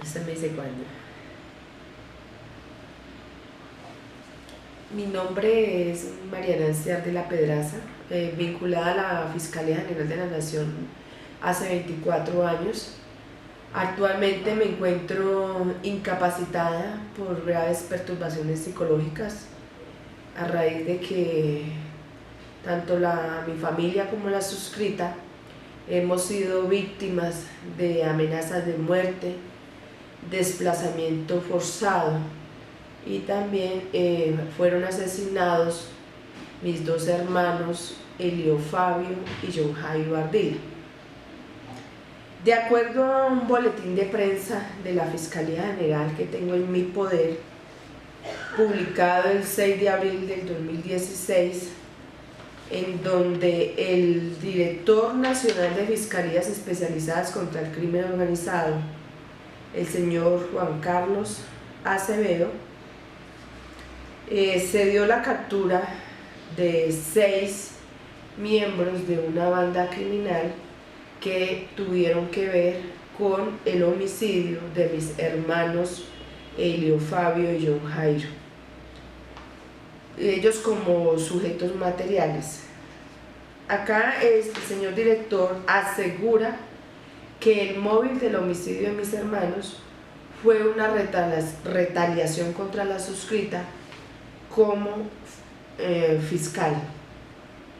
Usted me dice cuándo. Mi nombre es Mariana Anciar de la Pedraza, vinculada a la Fiscalía General de la Nación hace 24 años. Actualmente me encuentro incapacitada por graves perturbaciones psicológicas a raíz de que tanto mi familia como la suscrita hemos sido víctimas de amenazas de muerte, desplazamiento forzado y también fueron asesinados mis dos hermanos Elio Fabio y John Jairo Ardila. De acuerdo a un boletín de prensa de la Fiscalía General que tengo en mi poder, publicado el 6 de abril del 2016, en donde el director nacional de Fiscalías Especializadas contra el Crimen Organizado, el señor Juan Carlos Acevedo, se dio la captura de 6 miembros de una banda criminal que tuvieron que ver con el homicidio de mis hermanos Elio Fabio y John Jairo, ellos como sujetos materiales. Acá el señor director asegura que el móvil del homicidio de mis hermanos fue una retaliación contra la suscrita como fiscal,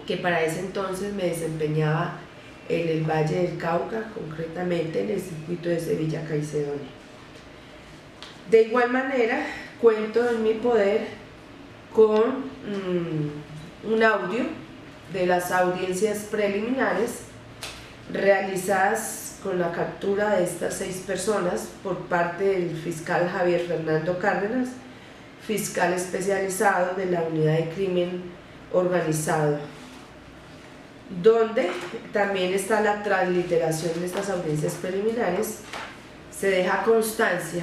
que para ese entonces me desempeñaba en el Valle del Cauca, concretamente en el circuito de Sevilla Caicedonia. De igual manera, cuento en mi poder con un audio de las audiencias preliminares realizadas con la captura de estas 6 personas por parte del fiscal Javier Fernando Cárdenas, fiscal especializado de la Unidad de Crimen Organizado, donde también está la transliteración de estas audiencias preliminares. Se deja constancia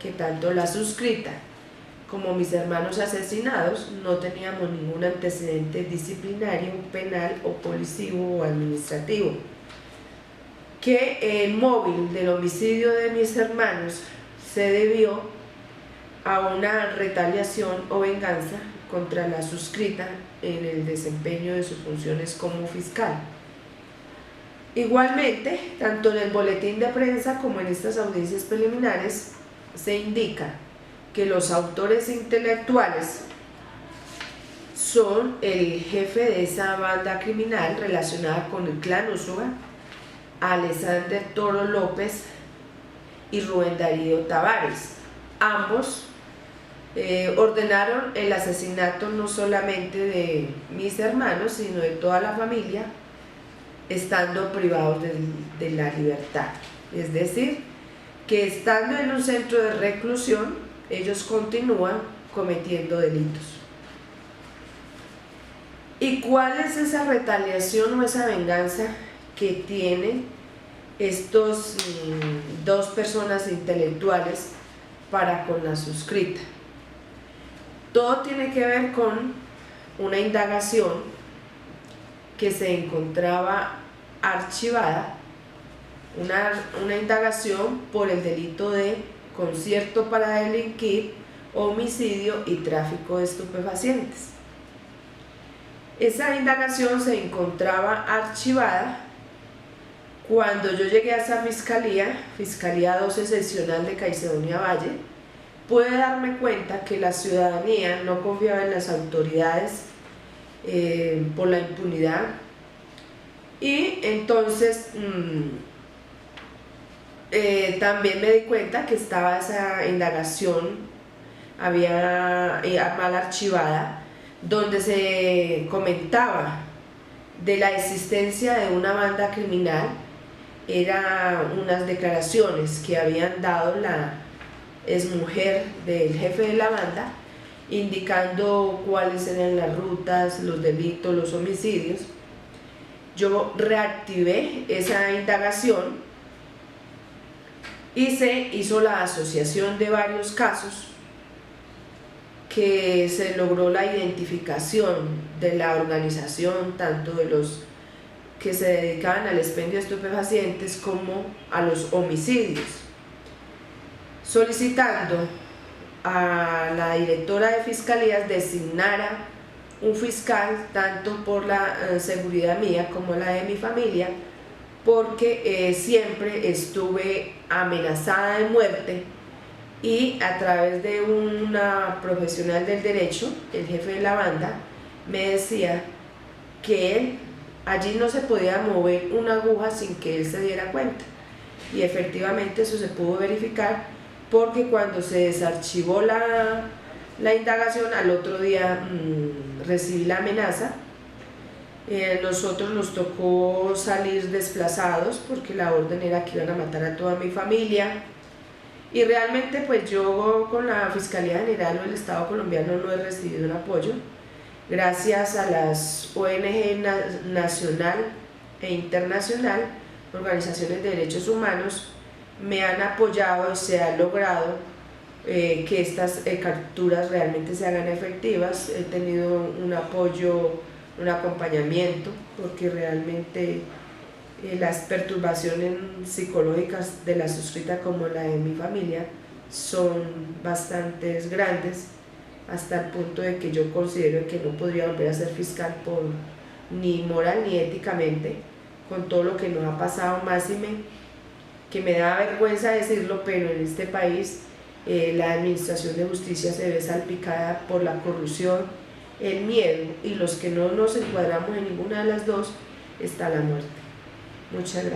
que tanto la suscrita como mis hermanos asesinados no teníamos ningún antecedente disciplinario, penal o policivo o administrativo, que el móvil del homicidio de mis hermanos se debió a una retaliación o venganza contra la suscrita en el desempeño de sus funciones como fiscal. Igualmente, tanto en el boletín de prensa como en estas audiencias preliminares se indica que los autores intelectuales son el jefe de esa banda criminal relacionada con el clan Úsuga, Alexander Toro López y Rubén Darío Tavares. Ambos ordenaron el asesinato no solamente de mis hermanos, sino de toda la familia, estando privados de la libertad. Es decir, que estando en un centro de reclusión, ellos continúan cometiendo delitos. ¿Y cuál es esa retaliación o esa venganza que tienen estos 2 personas intelectuales para con la suscrita? Todo tiene que ver con una indagación que se encontraba archivada, una indagación por el delito de concierto para delinquir, homicidio y tráfico de estupefacientes. Esa indagación se encontraba archivada cuando yo llegué a esa Fiscalía 12 Seccional de Caicedonia Valle. Pude darme cuenta que la ciudadanía no confiaba en las autoridades por la impunidad, y entonces también me di cuenta que estaba esa indagación había mal archivada, donde se comentaba de la existencia de una banda criminal. Eran unas declaraciones que habían dado la exmujer del jefe de la banda, indicando cuáles eran las rutas, los delitos, los homicidios. Yo reactivé esa indagación y se hizo la asociación de varios casos, que se logró la identificación de la organización, tanto de los que se dedicaban al expendio de estupefacientes como a los homicidios. solicitando a la directora de fiscalías designara un fiscal tanto por la seguridad mía como la de mi familia, porque siempre estuve amenazada de muerte, y a través de una profesional del derecho, el jefe de la banda, me decía que él allí no se podía mover una aguja sin que él se diera cuenta, y efectivamente eso se pudo verificar, porque cuando se desarchivó la indagación, al otro día recibí la amenaza. Nosotros nos tocó salir desplazados porque la orden era que iban a matar a toda mi familia, y realmente pues yo con la Fiscalía General del Estado colombiano no he recibido un apoyo. Gracias a las ONG nacional e internacional, organizaciones de derechos humanos, me han apoyado y se ha logrado que estas capturas realmente se hagan efectivas. He tenido un apoyo, un acompañamiento, porque realmente las perturbaciones psicológicas de la suscrita como la de mi familia son bastante grandes, hasta el punto de que yo considero que no podría volver a ser fiscal ni moral ni éticamente, con todo lo que nos ha pasado. Máxime que me da vergüenza decirlo, pero en este país la administración de justicia se ve salpicada por la corrupción, el miedo, y los que no nos encuadramos en ninguna de las dos, está la muerte. Muchas gracias.